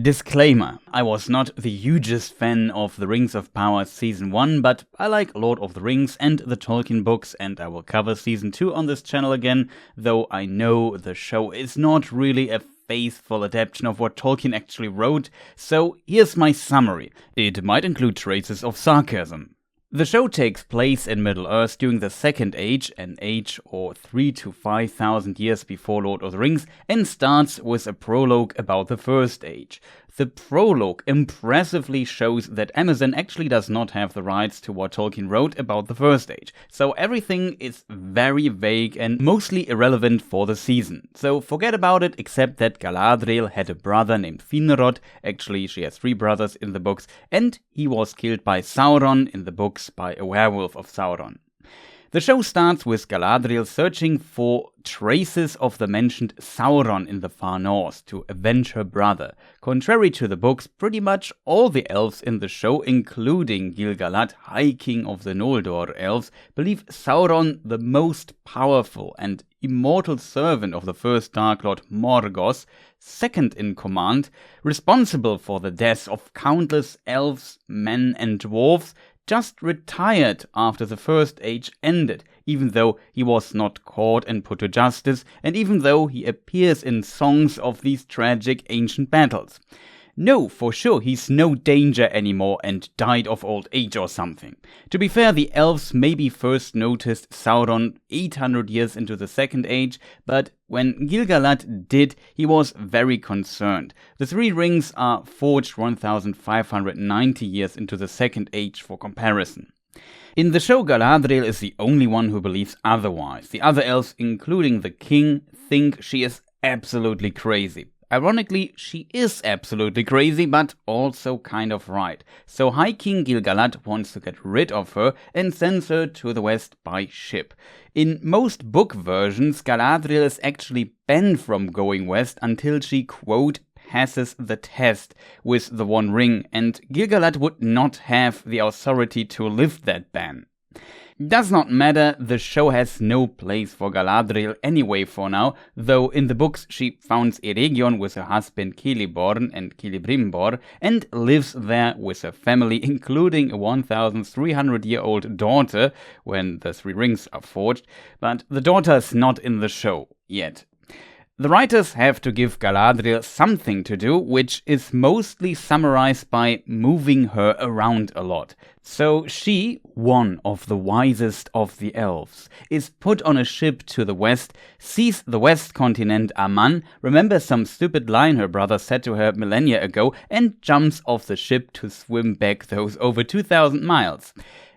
Disclaimer, I was not the hugest fan of The Rings of Power Season 1, but I like Lord of the Rings and the Tolkien books, and I will cover Season 2 on this channel again, though I know the show is not really a faithful adaptation of what Tolkien actually wrote, so here's my summary. It might include traces of sarcasm. The show takes place in Middle-earth during the Second Age, an age or 3,000 to 5,000 years before Lord of the Rings, and starts with a prologue about the First Age. The prologue impressively shows that Amazon actually does not have the rights to what Tolkien wrote about the First Age, so everything is very vague and mostly irrelevant for the season. So forget about it, except that Galadriel had a brother named Finrod, actually she has 3 brothers in the books, and he was killed by Sauron in the books by a werewolf of Sauron. The show starts with Galadriel searching for traces of the mentioned Sauron in the far north to avenge her brother. Contrary to the books, pretty much all the elves in the show, including Gil-galad, High King of the Noldor elves, believe Sauron the most powerful and immortal servant of the first Dark Lord Morgoth, second in command, responsible for the deaths of countless elves, men and dwarves, just retired after the First Age ended, even though he was not caught and put to justice, and even though he appears in songs of these tragic ancient battles. No, for sure, he's no danger anymore and died of old age or something. To be fair, the elves maybe first noticed Sauron 800 years into the Second Age, but when Gil-galad did, he was very concerned. The 3 rings are forged 1590 years into the Second Age for comparison. In the show, Galadriel is the only one who believes otherwise. The other elves, including the king, think she is absolutely crazy. Ironically, she is absolutely crazy, but also kind of right. So High King Gil-galad wants to get rid of her and sends her to the west by ship. In most book versions, Galadriel is actually banned from going west until she, quote, passes the test with the One Ring, and Gil-galad would not have the authority to lift that ban. Does not matter, the show has no place for Galadriel anyway for now, though in the books she founds Eregion with her husband Celeborn and Celebrimbor and lives there with her family, including a 1,300-year-old daughter when the 3 rings are forged, but the daughter is not in the show yet. The writers have to give Galadriel something to do, which is mostly summarized by moving her around a lot. So she, one of the wisest of the elves, is put on a ship to the west, sees the west continent Aman, remembers some stupid line her brother said to her millennia ago, and jumps off the ship to swim back those over 2,000 miles.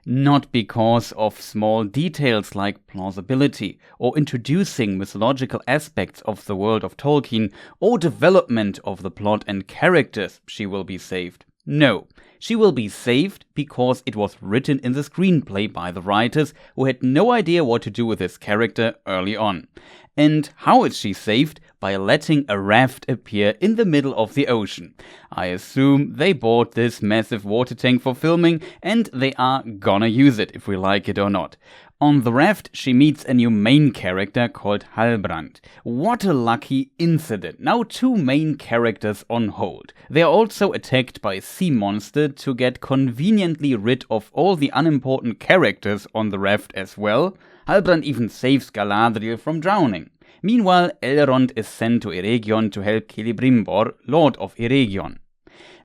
Not because of small details like plausibility, or introducing mythological aspects of the world of Tolkien, or development of the plot and characters she will be saved. No, she will be saved because it was written in the screenplay by the writers who had no idea what to do with this character early on. And how is she saved? By letting a raft appear in the middle of the ocean. I assume they bought this massive water tank for filming and they are gonna use it if we like it or not. On the raft, she meets a new main character called Halbrand. What a lucky incident. Now 2 main characters on hold. They are also attacked by a sea monster to get conveniently rid of all the unimportant characters on the raft as well. Halbrand even saves Galadriel from drowning. Meanwhile, Elrond is sent to Eregion to help Celebrimbor, Lord of Eregion.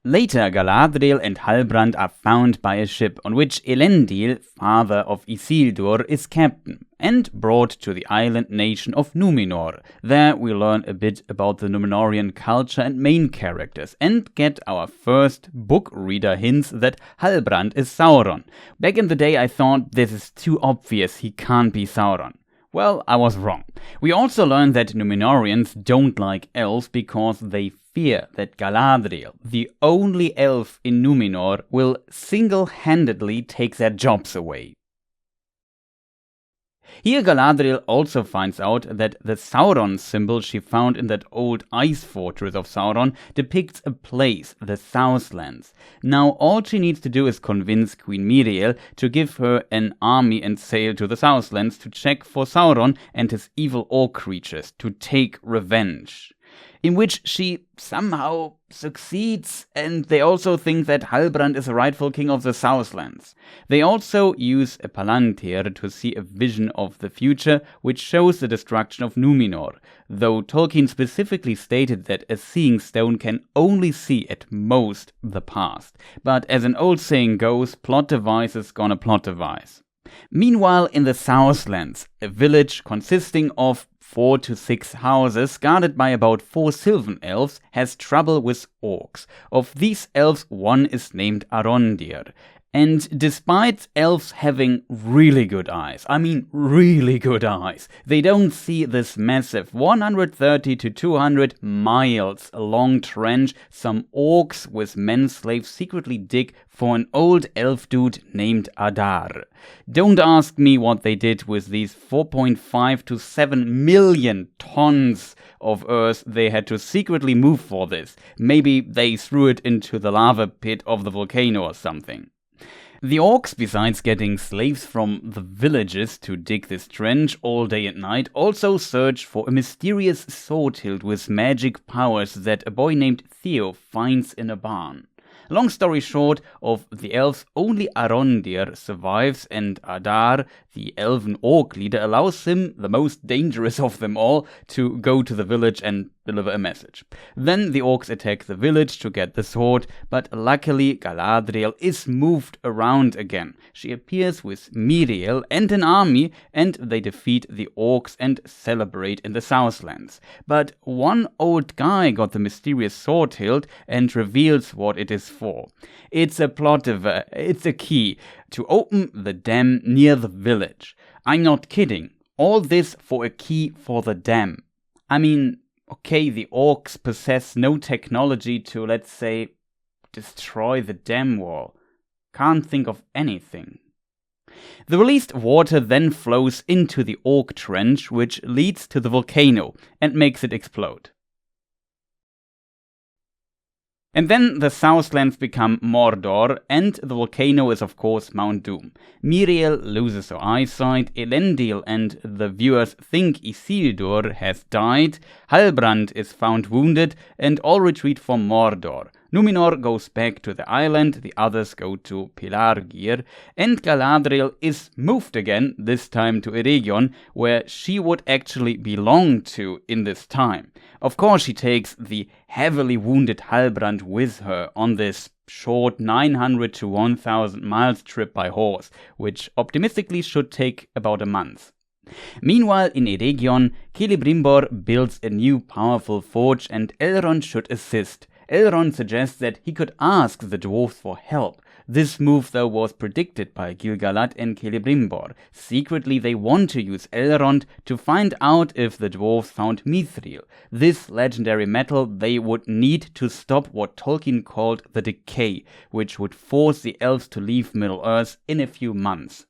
Later, Galadriel and Halbrand are found by a ship on which Elendil, father of Isildur, is captain, and brought to the island nation of Numenor. There we learn a bit about the Numenorian culture and main characters, and get our first book reader hints that Halbrand is Sauron. Back in the day I thought this is too obvious, he can't be Sauron. Well, I was wrong. We also learn that Numenorians don't like elves because they fear that Galadriel, the only elf in Numenor, will single-handedly take their jobs away. Here Galadriel also finds out that the Sauron symbol she found in that old ice fortress of Sauron depicts a place, the Southlands. Now all she needs to do is convince Queen Miriel to give her an army and sail to the Southlands to check for Sauron and his evil orc creatures, to take revenge. in which she somehow succeeds, and they also think that Halbrand is the rightful king of the Southlands. They also use a palantir to see a vision of the future, which shows the destruction of Numenor, though Tolkien specifically stated that a seeing stone can only see at most the past. But as an old saying goes, plot device is gonna plot device. Meanwhile, in the Southlands, a village consisting of 4 to 6 houses guarded by about 4 Sylvan elves has trouble with orcs. Of these elves, one is named Arondir. And despite elves having really good eyes, I mean really good eyes, they don't see this massive 130 to 200 miles long trench some orcs with men slaves secretly dig for an old elf dude named Adar. Don't ask me what they did with these 4.5 to 7 million tons of earth they had to secretly move for this. Maybe they threw it into the lava pit of the volcano or something. The orcs, besides getting slaves from the villages to dig this trench all day and night, also search for a mysterious sword hilt with magic powers that a boy named Theo finds in a barn. Long story short, of the elves, only Arondir survives, and Adar, the elven orc leader, allows him, the most dangerous of them all, to go to the village and deliver a message. Then the orcs attack the village to get the sword, but luckily Galadriel is moved around again. She appears with Miriel and an army, and they defeat the orcs and celebrate in the Southlands. But one old guy got the mysterious sword hilt and reveals what it is for. It's a plot device, it's a key to open the dam near the village. I'm not kidding. All this for a key for the dam. I mean, okay, the orcs possess no technology to, let's say, destroy the dam wall. Can't think of anything. The released water then flows into the orc trench, which leads to the volcano and makes it explode. And then the Southlands become Mordor, and the volcano is of course Mount Doom. Miriel loses her eyesight, Elendil and the viewers think Isildur has died, Halbrand is found wounded, and all retreat from Mordor. Numenor goes back to the island, the others go to Pelargir, and Galadriel is moved again, this time to Eregion, where she would actually belong to in this time. Of course she takes the heavily wounded Halbrand with her on this short 900 to 1000 miles trip by horse, which optimistically should take about a month. Meanwhile, in Eregion, Celebrimbor builds a new powerful forge and Elrond should assist. Elrond suggests that he could ask the dwarves for help. This move, though, was predicted by Gil-galad and Celebrimbor. Secretly, they want to use Elrond to find out if the dwarves found mithril, this legendary metal they would need to stop what Tolkien called the decay, which would force the elves to leave Middle-earth in a few months.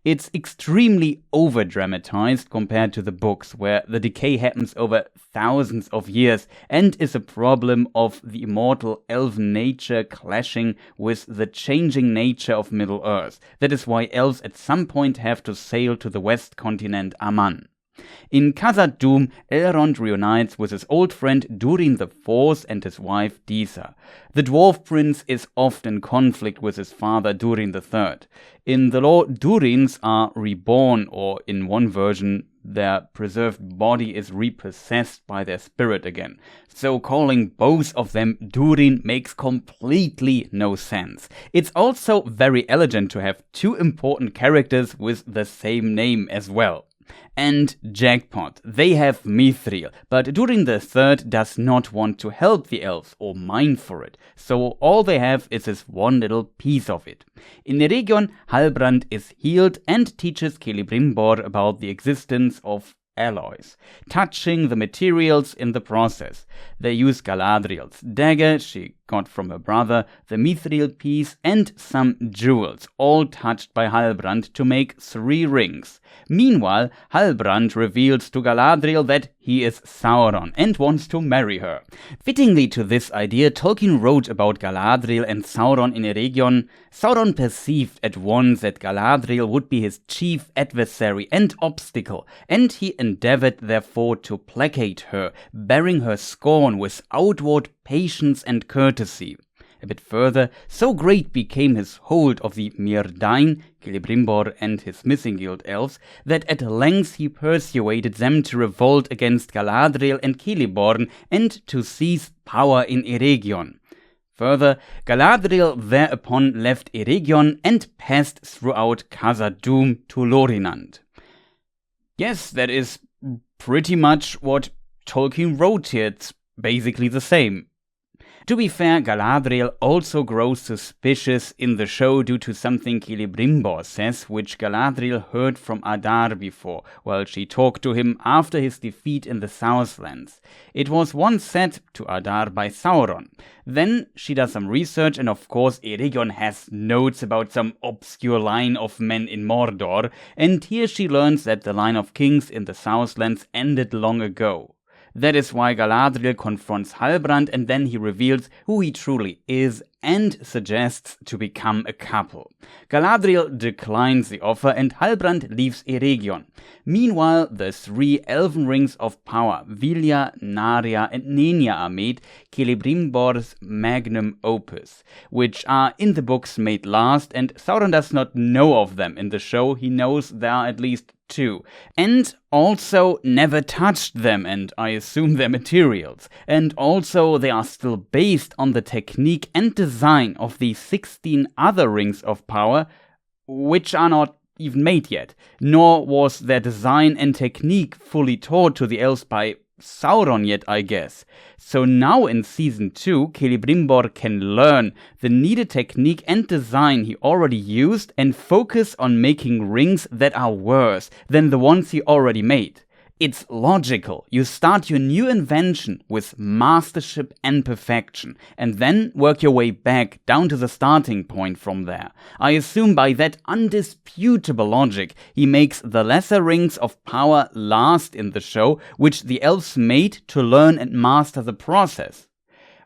It's extremely over-dramatized compared to the books, where the decay happens over thousands of years and is a problem of the immortal elven nature clashing with the changing nature of Middle-earth. That is why elves at some point have to sail to the west continent Aman. In Khazad-dûm, Elrond reunites with his old friend Durin IV and his wife Disa. The dwarf prince is often in conflict with his father Durin III. In the lore, Durins are reborn, or in one version, their preserved body is repossessed by their spirit again. So calling both of them Durin makes completely no sense. It's also very elegant to have two important characters with the same name as well. And jackpot, they have mithril, but Durin III does not want to help the elves or mine for it, so all they have is this one little piece of it. In Eregion, Halbrand is healed and teaches Celebrimbor about the existence of alloys, touching the materials in the process. They use Galadriel's dagger, she got from her brother, the mithril piece, and some jewels, all touched by Halbrand to make 3 rings. Meanwhile, Halbrand reveals to Galadriel that he is Sauron and wants to marry her. Fittingly to this idea, Tolkien wrote about Galadriel and Sauron in Eregion. Sauron perceived at once that Galadriel would be his chief adversary and obstacle, and he endeavored therefore to placate her, bearing her scorn with outward patience and courtesy. A bit further, so great became his hold of the Myrdain, Celebrimbor and his missing guild elves, that at length he persuaded them to revolt against Galadriel and Celeborn and to seize power in Eregion. Further, Galadriel thereupon left Eregion and passed throughout Khazad-dûm to Lorinand. Yes, that is pretty much what Tolkien wrote here. It's basically the same. To be fair, Galadriel also grows suspicious in the show due to something Celebrimbor says, which Galadriel heard from Adar before, while she talked to him after his defeat in the Southlands. It was once said to Adar by Sauron. Then she does some research, and of course Eregion has notes about some obscure line of men in Mordor, and here she learns that the line of kings in the Southlands ended long ago. That is why Galadriel confronts Halbrand, and then he reveals who he truly is and suggests to become a couple. Galadriel declines the offer and Halbrand leaves Eregion. Meanwhile, the 3 elven rings of power, Vilya, Narya and Nenya, are made, Celebrimbor's magnum opus, which are in the books made last, and Sauron does not know of them. In the show he knows there are at least 2, and also never touched them, and I assume their materials, and also they are still based on the technique and design of the 16 other rings of power, which are not even made yet, nor was their design and technique fully taught to the elves by Sauron yet, I guess. So now in Season 2, Celebrimbor can learn the needed technique and design he already used and focus on making rings that are worse than the ones he already made. It's logical. You start your new invention with mastership and perfection, and then work your way back down to the starting point from there. I assume by that undisputable logic, he makes the lesser rings of power last in the show, which the elves made to learn and master the process.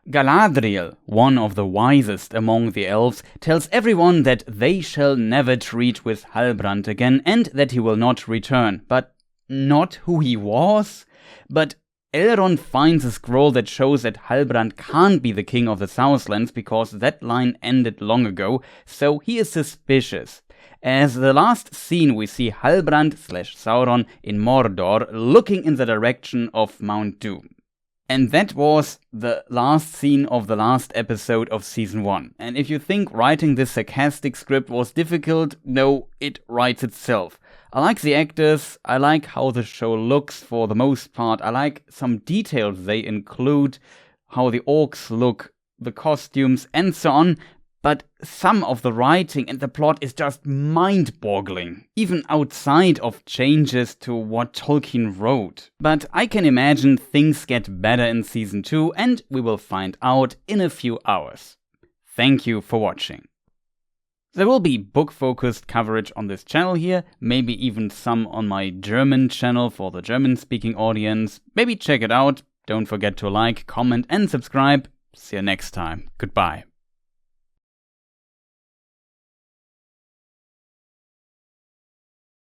Galadriel, one of the wisest among the elves, tells everyone that they shall never treat with Halbrand again and that he will not return, but not who he was? But Elrond finds a scroll that shows that Halbrand can't be the king of the Southlands because that line ended long ago, so he is suspicious. As the last scene we see Halbrand/Sauron in Mordor looking in the direction of Mount Doom. And that was the last scene of the last episode of Season 1. And if you think writing this sarcastic script was difficult, no, it writes itself. I like the actors, I like how the show looks for the most part, I like some details they include, how the orcs look, the costumes and so on, but some of the writing and the plot is just mind-boggling, even outside of changes to what Tolkien wrote. But I can imagine things get better in Season 2 and we will find out in a few hours. Thank you for watching. There will be book-focused coverage on this channel here, maybe even some on my German channel for the German-speaking audience. Maybe check it out. Don't forget to like, comment and subscribe. See you next time. Goodbye.